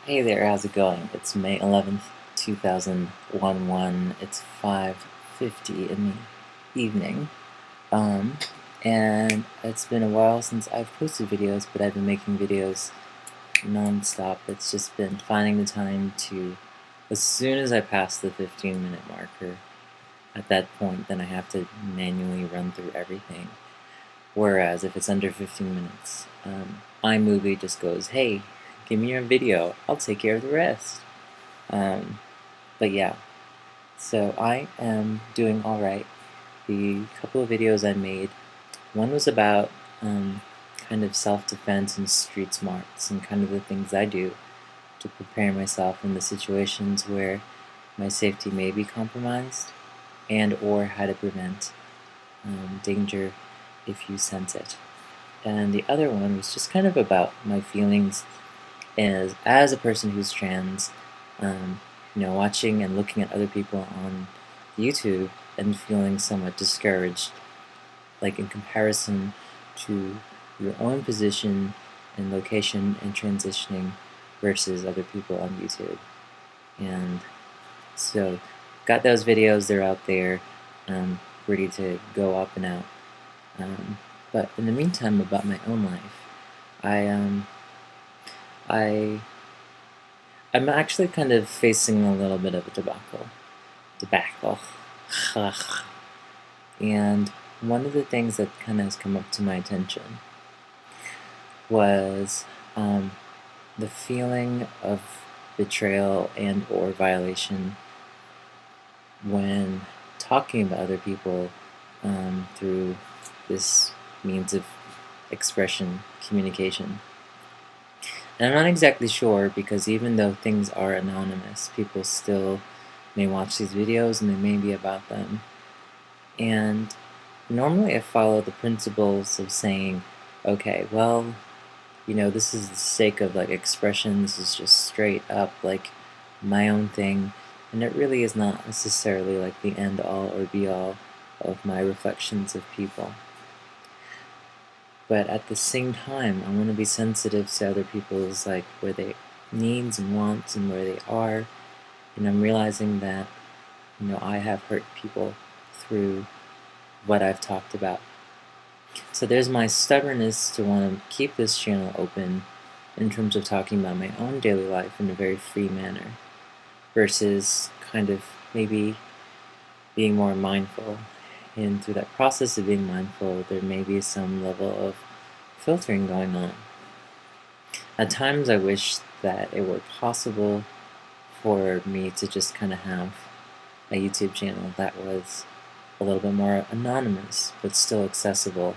Hey there, how's it going? It's May 11th, 2011. It's 5:50 in the evening. Um, and it's been a while since I've posted videos, but I've been making videos non-stop. It's just been finding the time to, as soon as I pass the 15-minute marker, at that point, then I have to manually run through everything. Whereas if it's under 15 minutes, iMovie just goes, hey, give me your video, I'll take care of the rest. But yeah, so I am doing alright. The couple of videos I made, one was about kind of self-defense and street smarts and kind of the things I do to prepare myself in the situations where my safety may be compromised, and or how to prevent danger if you sense it. And the other one was just kind of about my feelings as a person who's trans, watching and looking at other people on YouTube and feeling somewhat discouraged, like in comparison to your own position and location and transitioning versus other people on YouTube. And so, got those videos, they're out there, ready to go up and out. But in the meantime, about my own life, I I I'm actually kind of facing a little bit of a debacle. And one of the things that kind of has come up to my attention was the feeling of betrayal and or violation when talking about other people through this means of expression, communication. And I'm not exactly sure because even though things are anonymous, people still may watch these videos and they may be about them. And normally I follow the principles of saying, okay, well, this is the sake of like expression, this is just straight up like my own thing, and it really is not necessarily like the end all or be all of my reflections of people. But at the same time, I want to be sensitive to other people's like where they needs and wants and where they are, and I'm realizing that I have hurt people through what I've talked about. So there's my stubbornness to want to keep this channel open in terms of talking about my own daily life in a very free manner versus kind of maybe being more mindful. And through that process of being mindful, there may be some level of filtering going on. At times I wish that it were possible for me to just kind of have a YouTube channel that was a little bit more anonymous, but still accessible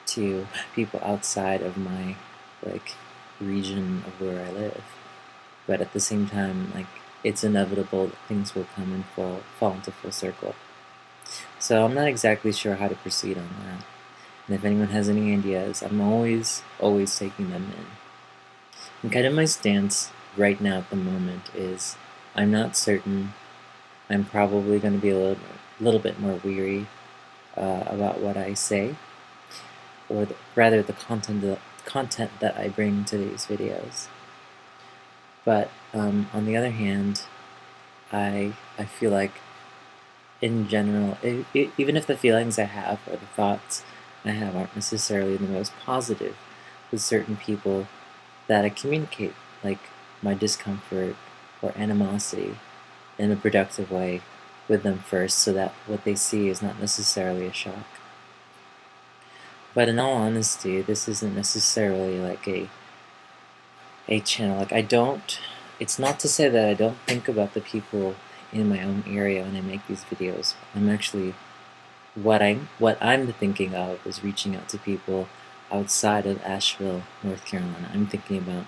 to people outside of my region of where I live. But at the same time, it's inevitable that things will come and fall into full circle. So I'm not exactly sure how to proceed on that. And if anyone has any ideas, I'm always taking them in. And kind of my stance right now at the moment is I'm not certain. I'm probably going to be a little bit more weary about what I say, or rather the content that I bring to these videos. But on the other hand, I feel like in general, even if the feelings I have or the thoughts I have aren't necessarily the most positive with certain people that I communicate, like my discomfort or animosity, in a productive way with them first so that what they see is not necessarily a shock. But in all honesty, this isn't necessarily like a channel. It's not to say that I don't think about the people in my own area when I make these videos. I'm actually, what I'm thinking of is reaching out to people outside of Asheville, North Carolina. I'm thinking about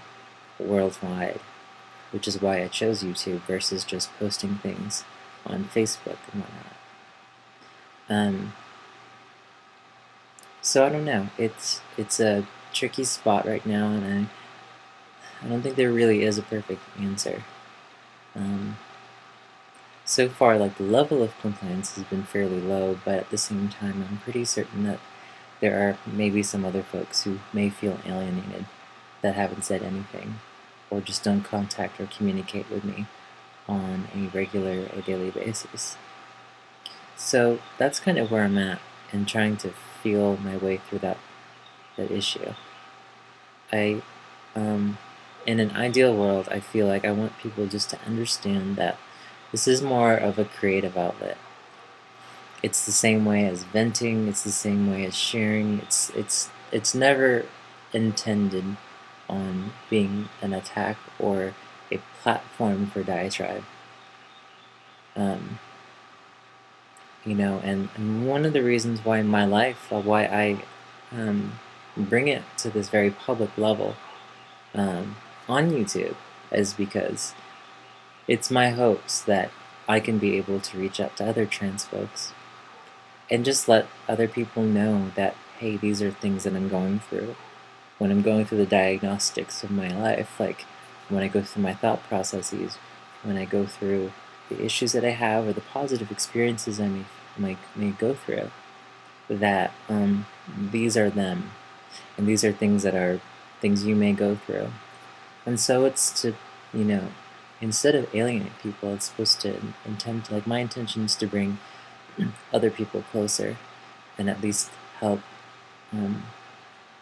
worldwide, which is why I chose YouTube versus just posting things on Facebook and whatnot. So I don't know. It's a tricky spot right now, and I don't think there really is a perfect answer. So far, the level of complaints has been fairly low, but at the same time, I'm pretty certain that there are maybe some other folks who may feel alienated that haven't said anything. or just don't contact or communicate with me on a regular or daily basis. So that's kind of where I'm at in trying to feel my way through that issue. I, in an ideal world, I feel like I want people just to understand that this is more of a creative outlet. It's the same way as venting. It's the same way as sharing. It's never intended on being an attack or a platform for diatribe. You know, and one of the reasons why my life, why I bring it to this very public level on YouTube, is because it's my hopes that I can be able to reach out to other trans folks and just let other people know that, hey, these are things that I'm going through. When I'm going through the diagnostics of my life, like when I go through my thought processes, when I go through the issues that I have or the positive experiences I may go through, that these are them, and these are things that are things you may go through. And so it's to, you know, instead of alienate people, it's supposed to like my intention is to bring other people closer and at least help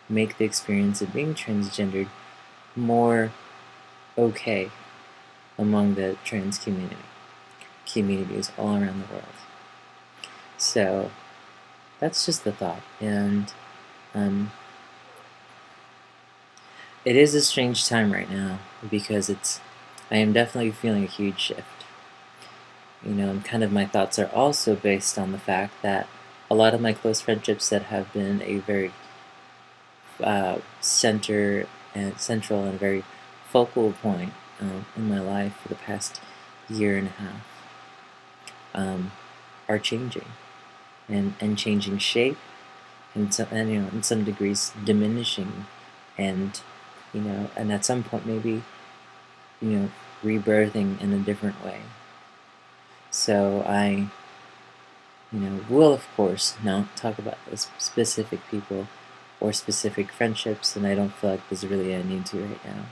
make the experience of being transgendered more okay among the trans communities all around the world. So that's just the thought, and it is a strange time right now because I am definitely feeling a huge shift. You know, and kind of my thoughts are also based on the fact that a lot of my close friendships that have been a very central and very focal point in my life for the past year and a half are changing and changing shape, and you know, in some degrees diminishing, and you know, and at some point maybe, you know, rebirthing in a different way. So I, you know, will of course not talk about specific people or specific friendships, and I don't feel like there's really a need to right now.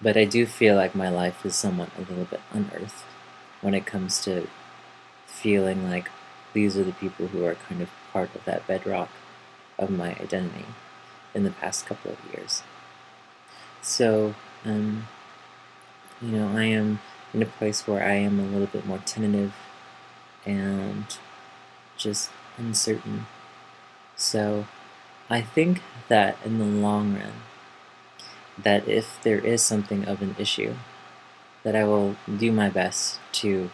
But I do feel like my life is somewhat a little bit unearthed when it comes to feeling like these are the people who are kind of part of that bedrock of my identity in the past couple of years. So, you know, I am in a place where I am a little bit more tentative and just uncertain. So I think that in the long run, that if there is something of an issue, that I will do my best to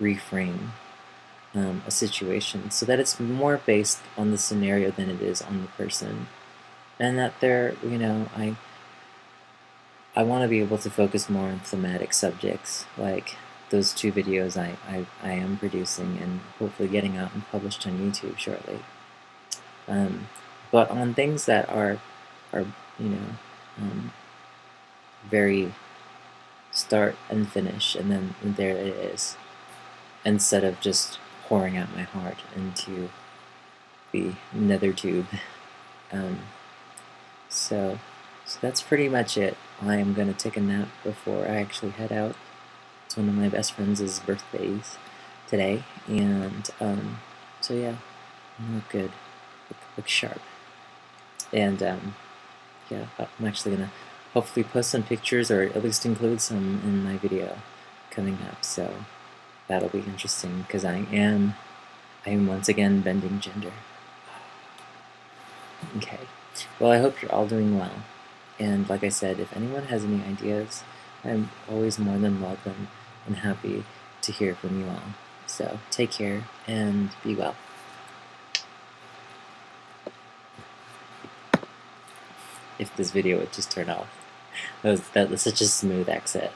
reframe a situation so that it's more based on the scenario than it is on the person, and that there, you know, I want to be able to focus more on thematic subjects like those 2 videos I am producing and hopefully getting out and published on YouTube shortly. But on things that are you know, very start and finish, and then there it is, instead of just pouring out my heart into the nether tube. So that's pretty much it. I am going to take a nap before I actually head out. It's one of my best friends' birthdays today, and so yeah, I look good, look sharp, and yeah, I'm actually going to hopefully post some pictures, or at least include some in my video coming up, so that'll be interesting, because I am once again bending gender. Okay, well, I hope you're all doing well, and like I said, if anyone has any ideas, I'm always more than welcome and happy to hear from you all. So take care and be well. If this video would just turn off. That was such a smooth exit.